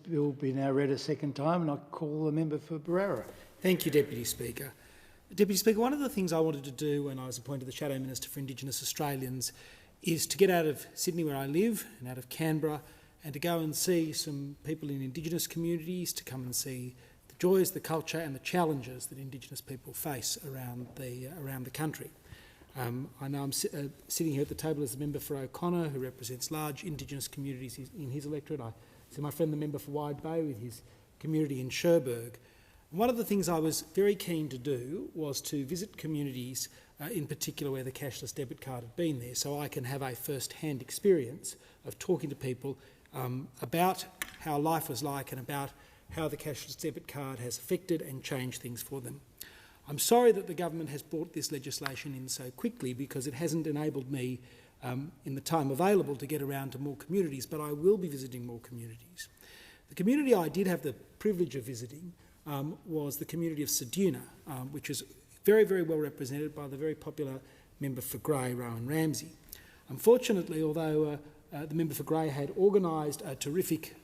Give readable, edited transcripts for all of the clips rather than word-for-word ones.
bill be now read a second time, and I call the member for Barara. Thank you, Deputy Speaker. Deputy Speaker, one of the things I wanted to do when I was appointed the Shadow Minister for Indigenous Australians is to get out of Sydney, where I live, and out of Canberra, and to go and see some people in Indigenous communities, to come and see the joys, the culture and the challenges that Indigenous people face around the country. I know I'm sitting here at the table as the member for O'Connor, who represents large Indigenous communities in his electorate. I see my friend the member for Wide Bay with his community in Cherbourg. One of the things I was very keen to do was to visit communities, in particular where the cashless debit card had been there, so I can have a first-hand experience of talking to people about how life was like and about how the cashless debit card has affected and changed things for them. I'm sorry that the government has brought this legislation in so quickly, because it hasn't enabled me in the time available to get around to more communities, but I will be visiting more communities. The community I did have the privilege of visiting was the community of Ceduna, which is very, very well represented by the very popular member for Grey, Rowan Ramsey. Unfortunately, although the member for Grey had organised a terrific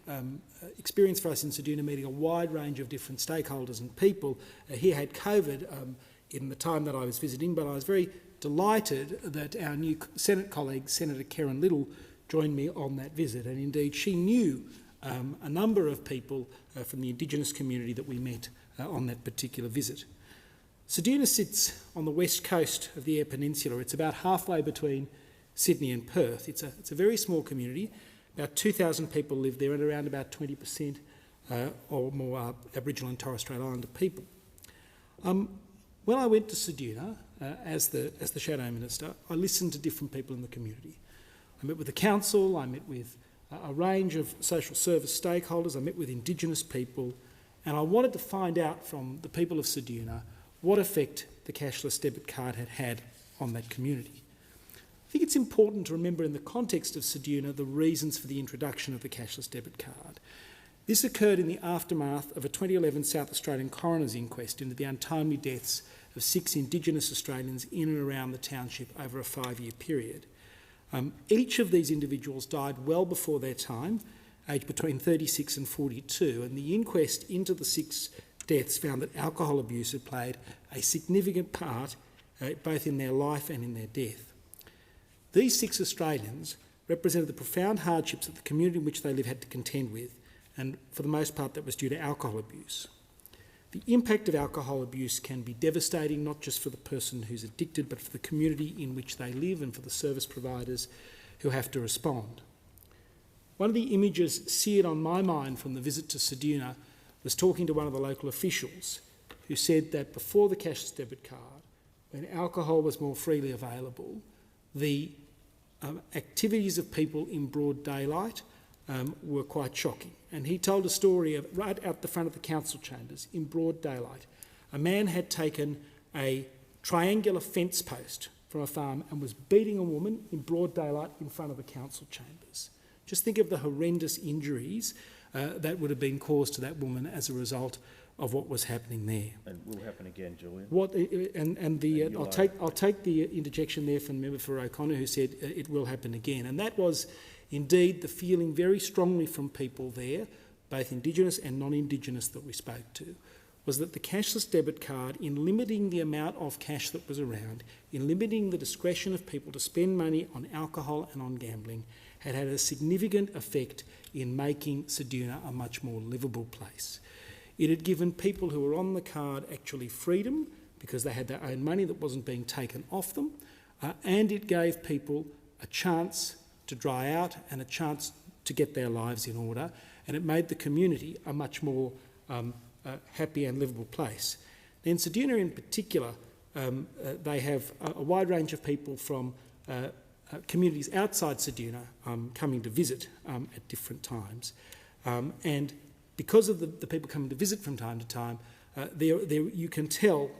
experience for us in Ceduna, meeting a wide range of different stakeholders and people, he had COVID in the time that I was visiting, but I was very delighted that our new Senate colleague, Senator Karen Little, joined me on that visit, and indeed she knew a number of people from the Indigenous community that we met on that particular visit. Ceduna sits on the west coast of the Eyre Peninsula. It's about halfway between Sydney and Perth. It's a very small community. About 2,000 people live there, and around about 20% or more are Aboriginal and Torres Strait Islander people. When I went to Ceduna as the Shadow Minister, I listened to different people in the community. I met with the council, I met with a range of social service stakeholders, I met with Indigenous people, and I wanted to find out from the people of Ceduna what effect the cashless debit card had had on that community. I think it's important to remember in the context of Ceduna the reasons for the introduction of the cashless debit card. This occurred in the aftermath of a 2011 South Australian coroner's inquest into the untimely deaths of 6 Indigenous Australians in and around the township over a 5-year period. Each of these individuals died well before their time, aged between 36 and 42, and the inquest into the 6 deaths found that alcohol abuse had played a significant part both in their life and in their death. These 6 Australians represented the profound hardships that the community in which they live had to contend with, and for the most part that was due to alcohol abuse. The impact of alcohol abuse can be devastating, not just for the person who's addicted, but for the community in which they live and for the service providers who have to respond. One of the images seared on my mind from the visit to Ceduna was talking to one of the local officials who said that before the cashless debit card, when alcohol was more freely available, the activities of people in broad daylight were quite shocking. And he told a story of right out the front of the council chambers in broad daylight. A man had taken a triangular fence post from a farm and was beating a woman in broad daylight in front of the council chambers. Just think of the horrendous injuries that would have been caused to that woman as a result of what was happening there. And will happen again, Julian. I'll take the interjection there from the member for O'Connor, who said it will happen again, and that was indeed the feeling very strongly from people there, both Indigenous and non-Indigenous that we spoke to, was that the cashless debit card, in limiting the amount of cash that was around, in limiting the discretion of people to spend money on alcohol and on gambling, had had a significant effect in making Ceduna a much more livable place. It had given people who were on the card actually freedom because they had their own money that wasn't being taken off them, and it gave people a chance to dry out and a chance to get their lives in order, and it made the community a much more happy and livable place. In Ceduna in particular, they have a wide range of people from communities outside Ceduna coming to visit at different times. And because of the people coming to visit from time to time, you can tell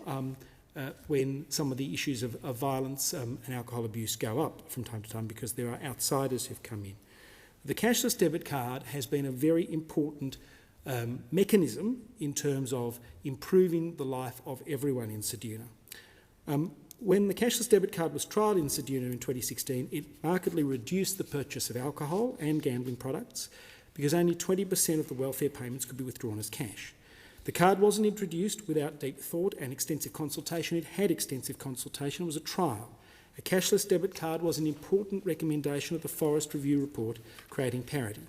when some of the issues of violence and alcohol abuse go up from time to time, because there are outsiders who've come in. The cashless debit card has been a very important mechanism in terms of improving the life of everyone in Ceduna. When the cashless debit card was trialled in Ceduna in 2016, it markedly reduced the purchase of alcohol and gambling products, because only 20% of the welfare payments could be withdrawn as cash. The card wasn't introduced without deep thought and extensive consultation. It had extensive consultation. It was a trial. A cashless debit card was an important recommendation of the Forest Review report, creating parity.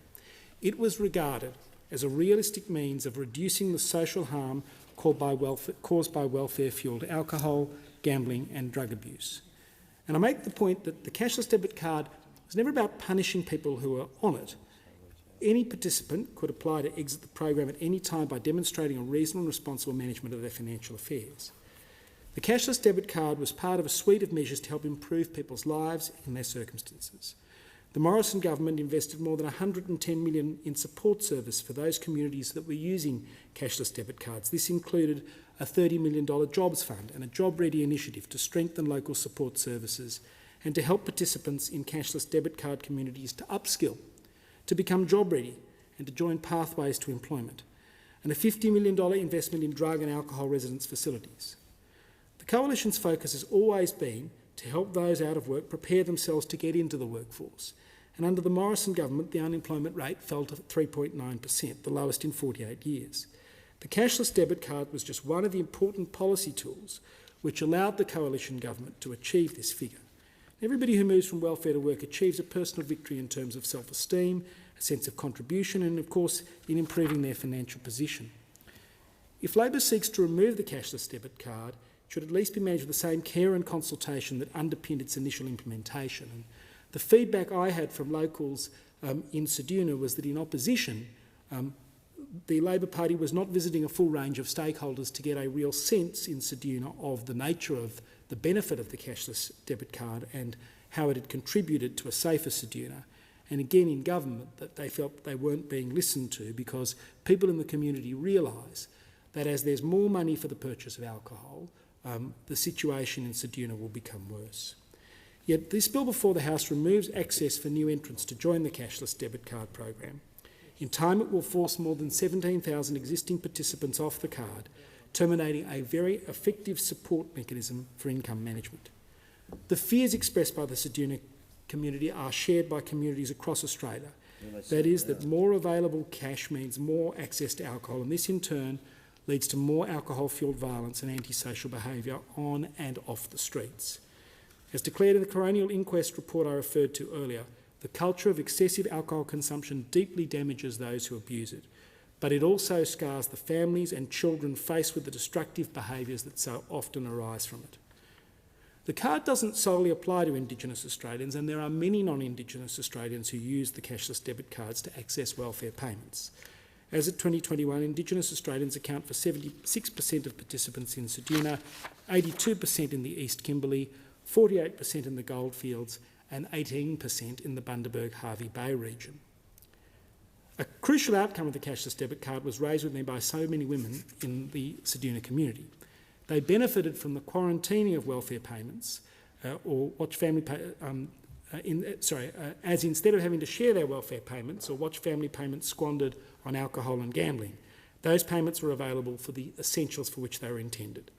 It was regarded as a realistic means of reducing the social harm caused by welfare-fuelled alcohol, gambling and drug abuse. And I make the point that the cashless debit card was never about punishing people who are on it. Any participant could apply to exit the program at any time by demonstrating a reasonable and responsible management of their financial affairs. The cashless debit card was part of a suite of measures to help improve people's lives in their circumstances. The Morrison government invested more than $110 million in support service for those communities that were using cashless debit cards. This included a $30 million jobs fund and a Job Ready initiative to strengthen local support services and to help participants in cashless debit card communities to upskill, to become job ready and to join pathways to employment, and a $50 million investment in drug and alcohol residence facilities. The Coalition's focus has always been to help those out of work prepare themselves to get into the workforce, and under the Morrison government the unemployment rate fell to 3.9%, the lowest in 48 years. The cashless debit card was just one of the important policy tools which allowed the Coalition government to achieve this figure. Everybody who moves from welfare to work achieves a personal victory in terms of self-esteem, a sense of contribution and, of course, in improving their financial position. If Labor seeks to remove the cashless debit card, it should at least be managed with the same care and consultation that underpinned its initial implementation. And the feedback I had from locals in Ceduna was that in opposition, the Labor Party was not visiting a full range of stakeholders to get a real sense in Ceduna of the nature of the benefit of the cashless debit card and how it had contributed to a safer Ceduna. And again in government that they felt they weren't being listened to because people in the community realise that as there's more money for the purchase of alcohol, the situation in Ceduna will become worse. Yet this bill before the House removes access for new entrants to join the cashless debit card program. In time it will force more than 17,000 existing participants off the card, terminating a very effective support mechanism for income management. The fears expressed by the Ceduna community are shared by communities across Australia. That is, that more available cash means more access to alcohol, and this in turn leads to more alcohol-fuelled violence and antisocial behaviour on and off the streets. As declared in the coronial inquest report I referred to earlier, the culture of excessive alcohol consumption deeply damages those who abuse it, but it also scars the families and children faced with the destructive behaviours that so often arise from it. The card doesn't solely apply to Indigenous Australians, and there are many non-Indigenous Australians who use the cashless debit cards to access welfare payments. As of 2021, Indigenous Australians account for 76% of participants in Ceduna, 82% in the East Kimberley, 48% in the Goldfields and 18% in the Bundaberg-Hervey Bay region. A crucial outcome of the cashless debit card was raised with me by so many women in the Ceduna community. They benefited from the quarantining of welfare payments, as instead of having to share their welfare payments or watch family payments squandered on alcohol and gambling, those payments were available for the essentials for which they were intended.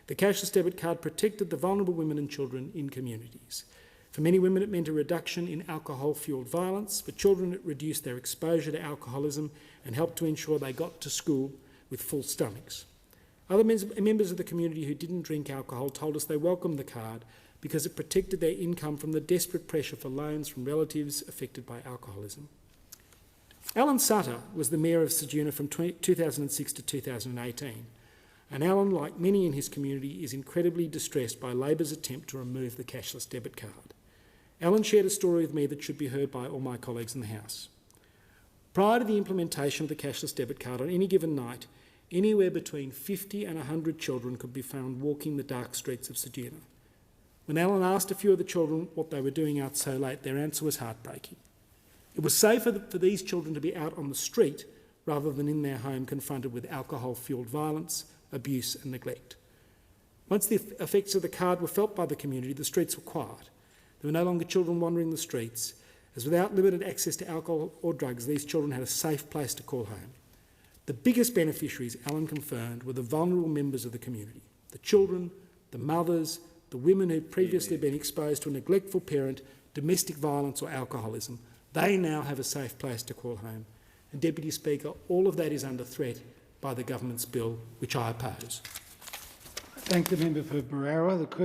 The cashless debit card protected the vulnerable women and children in communities. For many women it meant a reduction in alcohol-fuelled violence. For children it reduced their exposure to alcoholism and helped to ensure they got to school with full stomachs. Other members of the community who didn't drink alcohol told us they welcomed the card because it protected their income from the desperate pressure for loans from relatives affected by alcoholism. Alan Sutter was the Mayor of Ceduna from 2006 to 2018, and Alan, like many in his community, is incredibly distressed by Labor's attempt to remove the cashless debit card. Alan shared a story with me that should be heard by all my colleagues in the House. Prior to the implementation of the cashless debit card, on any given night, anywhere between 50 and 100 children could be found walking the dark streets of Ceduna. When Alan asked a few of the children what they were doing out so late, their answer was heartbreaking. It was safer for these children to be out on the street rather than in their home confronted with alcohol-fuelled violence, abuse and neglect. Once the effects of the card were felt by the community, the streets were quiet. There were no longer children wandering the streets, as without limited access to alcohol or drugs, these children had a safe place to call home. The biggest beneficiaries, Alan confirmed, were the vulnerable members of the community, the children, the mothers, the women who'd previously been exposed to a neglectful parent, domestic violence or alcoholism. They now have a safe place to call home. And Deputy Speaker, all of that is under threat by the government's bill, which I oppose. I thank the member for Barara. The